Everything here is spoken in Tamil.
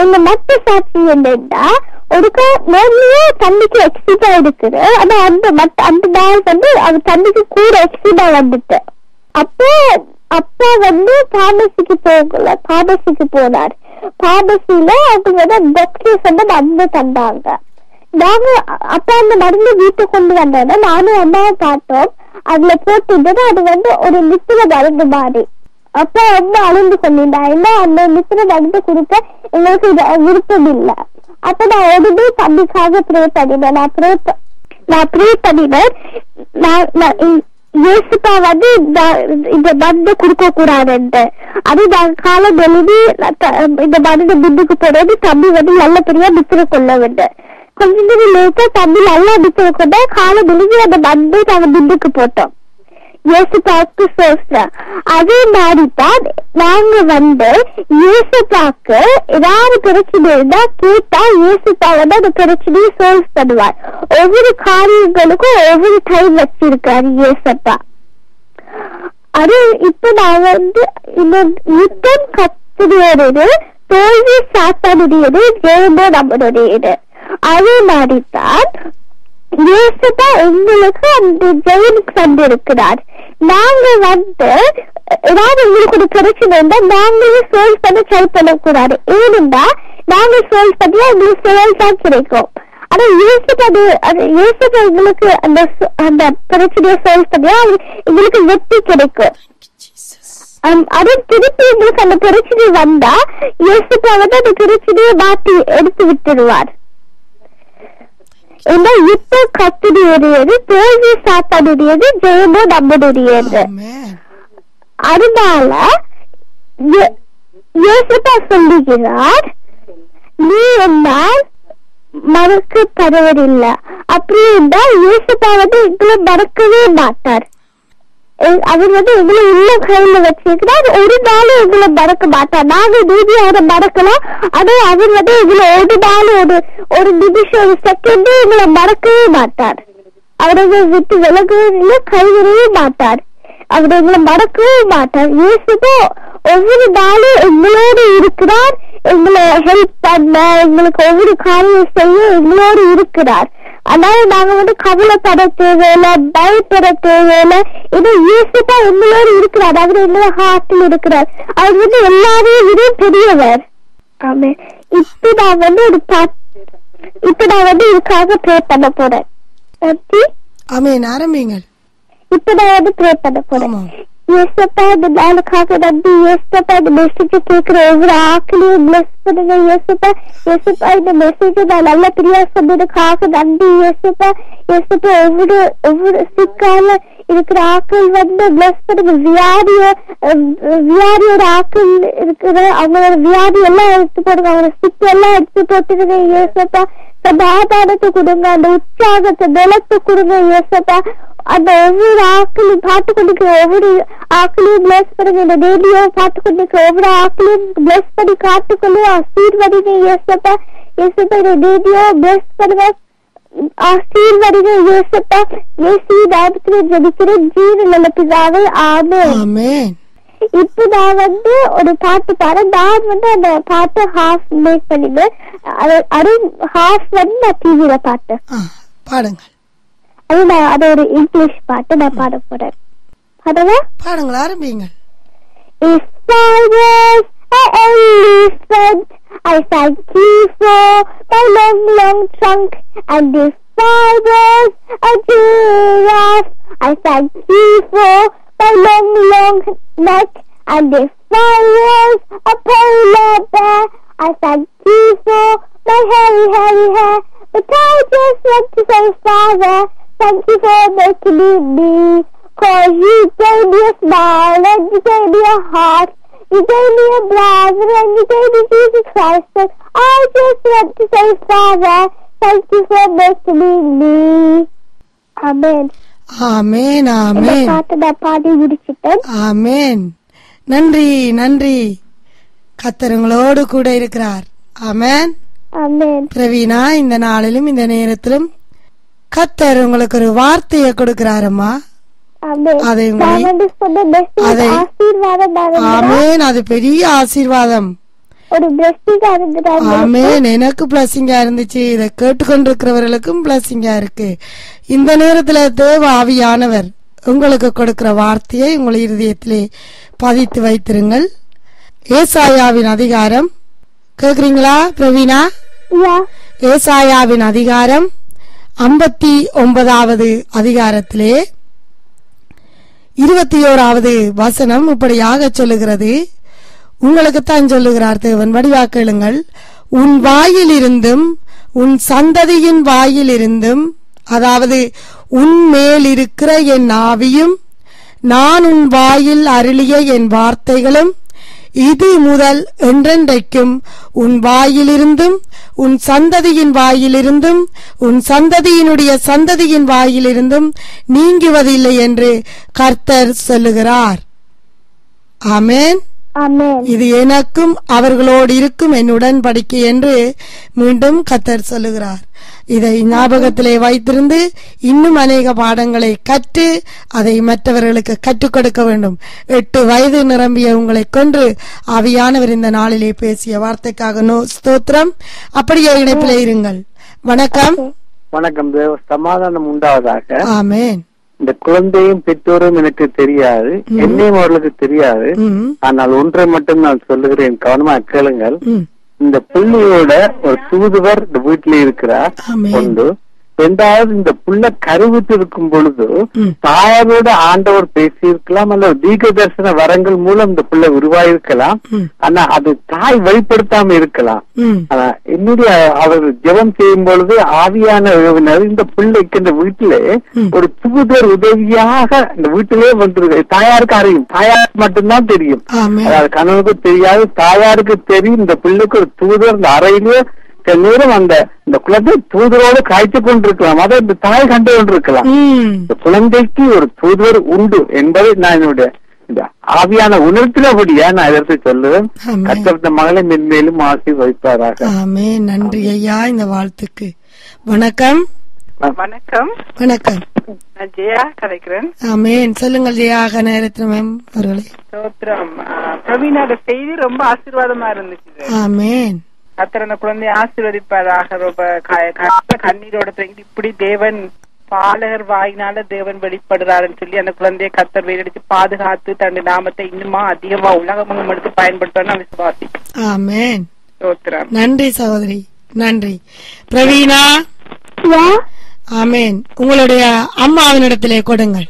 எங்க மத்த சாட்சி என்னன்னா ஒருக்கா நிறைய தண்ணிக்கு எக்ஸிடா இருக்குது. ஆனா அந்த நாள் அது தண்ணிக்கு கூட எக்ஸிடா வந்துட்டு. அப்போ அப்பா பார்மசிக்கு போனார். பார்மசியில அவங்க டாக்டர்ஸ் மருந்து தந்தாங்க. நாங்க அப்பா அந்த மருந்து வீட்டுக்கு கொண்டு வந்தோம்னா நானும் அம்மாவும் பார்த்தோம். அதுல போட்டு அது ஒரு நித்திர மருந்து மாதிரி. அப்பா ரொம்ப அழிந்து கொண்டிருந்தா. அந்த நித்திர மருந்து கொடுக்க எங்களுக்கு விருப்பம் இல்லை. அப்ப நான் உடனே தம்பிக்காக ப்ரே பண்ணினேன். நான் ப்ரே பண்ணினேன். இயேசுப்பா இந்த மருந்து கொடுக்க கூடாதுன்னு. அது நான் காலம் எழுதி இந்த மருந்து பின்னுக்கு போறது. தம்பி நல்லபடியா நித்திர கொள்ள வேண்டும். கொஞ்ச நேரம் லேட்டா தம்பி நல்லா நித்திர கொண்ட காலம் எழுதி அந்த மருந்து நாங்க பின்னுக்கு போட்டோம். இயேசுப்பாவுக்கு சோஸ்திரம். அதே மாதிரிதான் நாங்க இயேசுப்பாக்கு ஏதாவது பிரச்சனை இருந்தா கேட்டா இயேசுப்பா அந்த பிரச்சனையை சால்வ் பண்ணுவார். ஒவ்வொரு காரியங்களுக்கும் ஒவ்வொரு டைம் வச்சிருக்காரு இயேசுப்பா. அது இப்ப நாங்க இந்த யுத்தம் கத்துடையது, தோல்வி சாத்தானுடையது, ஜெயமோ நம்மளுடையது. அதே மாதிரிதான் இயேசுப்பா எங்களுக்கு அந்த ஜெயனுக்கு தந்திருக்கிறார். நாங்க ஏதாவது உங்களுக்கு ஒரு பிரச்சனை இருந்தா நாங்களே சால்வ் பண்ண ட்ரை பண்ணக்கூடாது. ஏனென்றா நாங்க சால்வ் பண்ணியா எங்களுக்கு சேல் தான் கிடைக்கும். ஆனா இயேசுப்பா எங்களுக்கு அந்த பிரச்சனையை சால்வ் பண்ணியா எங்களுக்கு வெற்றி கிடைக்கும். அது திருப்பி எங்களுக்கு அந்த பிரச்சனை வந்தா இயேசுப்பா அந்த பிரச்சனையை மாற்றி எடுத்து விட்டுடுவார். யுத்த கத்துடையது, தோல்வி சாத்தானுடையது, ஜெயமோ நம்மளுடையது. அதனால இயேசுப்பா சொல்லுகிறார், நீ என்னால் மறக்க தருவதில்லை. அப்படி என்றால் இயேசுப்பா எங்களை மறக்கவே மாட்டார். அவர் எங்களை உள்ள கையில வச்சிருக்கிறார். ஒரு நாளும் எங்களை மறக்க மாட்டார். நாங்க நீதி அவரை மறக்கலாம். ஆனா அவர் எங்களை ஒரு நாள் ஒரு நிமிஷம் ஒரு செகண்ட் எங்களை மறக்கவே மாட்டார். அவரை விட்டு விலகவே கைவிடவே மாட்டார். அவர் எங்களை மறக்கவே மாட்டார். இயேசுப்பா ஒவ்வொரு நாளும் எங்களோடு இருக்கிறார். எங்களை ஹெல்ப் பண்ண, எங்களுக்கு ஒவ்வொரு காரியம் செய்ய எங்களோடு இருக்கிறார். அதனால நாங்க கவலைப்பட தேவையில்லை, பயப்பட தேவையில்லை. ஏன்னா இயேசுப்பா எங்களோடு இருக்கிறார். அவர் எங்களோட ஹார்ட்டில் இருக்கிறார். அவர் எல்லாரையும் விட பெரியவர். ஆமா. இப்ப நான் இதுக்காக ப்ரே பண்ண போறேன். இப்ப நான் ப்ரே பண்ண போறேன். இயேசுப்பா இந்த நாளுக்காக நன்றி. இயேசுப்பா இந்த மெசேஜ் கேட்கிற ஒவ்வொரு ஆக்களையும் பிளஸ் பண்ணுங்க. இயேசுப்பா இந்த மெசேஜ் நான் நல்ல பிரியா சொன்னதுக்காக நன்றி. இயேசுப்பா ஒவ்வொரு சிக்கால இருக்கிற ஆக்கள் பிளஸ் பண்ணுங்க. வியாதியோட ஆக்கள் இருக்கிற அவங்களோட வியாதி எல்லாம் எடுத்து போடுங்க. அவங்களோட சிக்கு எல்லாம் எடுத்து போட்டுருங்க. இயேசுப்பா சமாதானத்தை கொடுங்க, அந்த உற்சாகத்தை பலத்தை கொடுங்க. இயேசுப்பா அந்த ஒவ்வொரு ஆக்களையும் பார்த்து கொண்டிருக்கிற ஒவ்வொரு ஆக்களையும் பிளஸ் பண்ணுங்க. இந்த டெய்லியோ பார்த்து கொண்டிருக்கிற ஒவ்வொரு ஆக்களையும் பிளஸ் பண்ணி காத்துக்கொள்ளு ஆசீர்வதிங்க. இயேசுப்பா இந்த டெய்லியோ பிளஸ் பண்ணுங்க, ஆசீர்வதிங்க. இயேசுப்பா இயேசு நாமத்திலே ஜெபிக்கிறேன் ஜீவனுள்ள பிதாவே, ஆமென். இப்ப நான் ஒரு பாட்டு பாடுறேன். நான் அந்த பாட்டு ஹாஃப் மேக் பண்ணிடுவேன். அது ஹாஃப் நான் டிவியில பாட்டு பாடுங்க. அது ஒரு இங்கிலீஷ் பாட்டு நான் பாட போறேன். பாடுங்க, ஆரம்பிங்க. If I was an elephant, I thank you for my long, long trunk. And if I was a giraffe, I thank you for my long, long neck. And if I was a polar bear, I thank you for my hairy, hairy hair. But I just want to say, Father, thank you for making me, 'cause you gave me a smile and you gave me a heart. You gave me a brother and you gave me Jesus Christ. And I just want to say, Father, thank you for making me. Amen. ஆமென், ஆமென். பாடி முடிச்சிட்டேன். ஆமென். நன்றி, நன்றி. கர்த்தர் உங்களோடு கூட இருக்கிறார். ஆமென், ஆமென். பிரவீனா, இந்த நாளிலும் இந்த நேரத்திலும் கர்த்தர் உங்களுக்கு ஒரு வார்த்தையை கொடுக்கிறாரம்மா. ஆமென். அது பெரிய ஆசீர்வாதம். ஒரு பிளஸிங்கா இருந்துட்டு. ஆமென். எனக்கு பிளஸிங்கா இருந்துச்சு. இதை கேட்டுக்கொண்டிருக்கிறவர்களுக்கும் பிளஸிங்கா இருக்கு. இந்த நேரத்துல தேவ ஆவியானவர் உங்களுக்கு கொடுக்கிற வார்த்தையை உங்கள் இருதயத்திலே பதித்து வைத்திருங்கள். ஏசாயாவின் அதிகாரம் கேக்குறீங்களா பிரவீனா? ஏசாயாவின் அதிகாரம் 59வது அதிகாரத்திலே 21வது வசனம் இப்படியாக சொல்லுகிறது. உங்களுக்குத்தான் சொல்லுகிறார் தேவன். வடிவா கேளுங்கள். உன் வாயிலிருந்தும் உன் சந்ததியின் வாயிலிருந்தும், அதாவது உன் மேல் இருக்கிற என் ஆவியும் நான் உன் வாயில் அருளிய என் வார்த்தைகளும் இது முதல் என்றென்றைக்கும் உன் வாயிலிருந்தும் உன் சந்ததியின் வாயிலிருந்தும் உன் சந்ததியினுடைய சந்ததியின் வாயிலிருந்தும் நீங்குவதில்லை என்று கர்த்தர் சொல்லுகிறார். ஆமென். இது எனக்கும் அவர்களோடு இருக்கும் என் உடன்படிக்கை என்று மீண்டும் கர்த்தர் சொல்லுகிறார். இதை ஞாபகத்திலே வைத்திருந்து இன்னும் அநேக பாடங்களை கற்று அதை மற்றவர்களுக்கு கற்றுக் கொடுக்க வேண்டும். 8 வயது நிரம்பிய உங்களை கொன்று ஆவியானவர் இந்த நாளிலே பேசிய வார்த்தைக்காக ஸ்தோத்திரம். அப்படியே இணைப்பிலே இருங்கள். வணக்கம். வணக்கம். சமாதானம் உண்டாவதாக. ஆமென். இந்த குழந்தையும் பெற்றோரும் எனக்கு தெரியாது, என்னையும் அவர்களுக்கு தெரியாது. ஆனால் ஒன்றை மட்டும் நான் சொல்லுகிறேன், கவனமா கேளுங்கள். இந்த பிள்ளையோட ஒரு தூதுவர் இந்த வீட்டில இருக்கிறார் ஒன்று. இரண்டாவது, இந்த புள்ள கருவிட்டு இருக்கும் பொழுது தாயாரோட ஆண்டவர் பேசி இருக்கலாம், அல்லது தீர்க்க தரிசன வரங்கள் மூலம் இந்த பிள்ளை உருவாயிருக்கலாம். ஆனா அது தாய் வெளிப்படுத்தாம இருக்கலாம். ஆனா என்னுடைய அவர் ஜெபம் செய்யும் பொழுது ஆவியான உறவினர் இந்த பிள்ளைக்கு இந்த வீட்டிலே ஒரு தூதர் உதவியாக இந்த வீட்டிலே வந்திருக்கு. தாயாருக்கு அறியும், தாயாருக்கு மட்டும்தான் தெரியும். அதாவது கணவனுக்கு தெரியாது, தாயாருக்கு தெரியும். இந்த பிள்ளைக்கு ஒரு தூதர் இந்த அறையிலே நேரம் அந்த இந்த குழந்தை தூதரோடு காய்ச்சி கொண்டிருக்கலாம், அதை இந்த தாய் கண்டு கொண்டிருக்கலாம். இந்த குழந்தைக்கு ஒரு தூதுவர் உண்டு என்பதை நான் என்னுடைய இந்த ஆவியான உணர்த்தினபடியா நான் இதற்கு சொல்லுவேன். கஷ்டப்பட்ட மகளை மென்மேலும் ஆசீர்வதிப்பாராக. ஆமென். நன்றி ஐயா இந்த வாழ்த்துக்கு. வணக்கம். வணக்கம். வணக்கம். நான் ஜெயா கலைக்கிறேன். ஆமென். சொல்லுங்கள் ஜெயா கனரத்னம் அவர்களே. ஸ்தோத்திரம். பிரவீனோட செய்தி ரொம்ப ஆசீர்வாதமா இருந்துச்சு. ஆமென். கர்த்தர் குழந்தைய ஆசீர்வதிப்பதாக. ரொம்ப கண்ணீரோட இப்படி தேவன் பாலகர் வாயினால தேவன் வெளிப்படுறாருன்னு சொல்லி அந்த குழந்தைய கர்த்தர் வேலடிச்சு பாதுகாத்து தன்னுடைய நாமத்தை இன்னுமா அதிகமா உலகமும் எடுத்து பயன்படுத்த விசுவாசி. ஆமென். ஸ்தோத்திரம். நன்றி சகோதரி, நன்றி. பிரவீனா. ஆமென். உங்களுடைய அம்மாவினிடத்திலே கொடுங்கள்.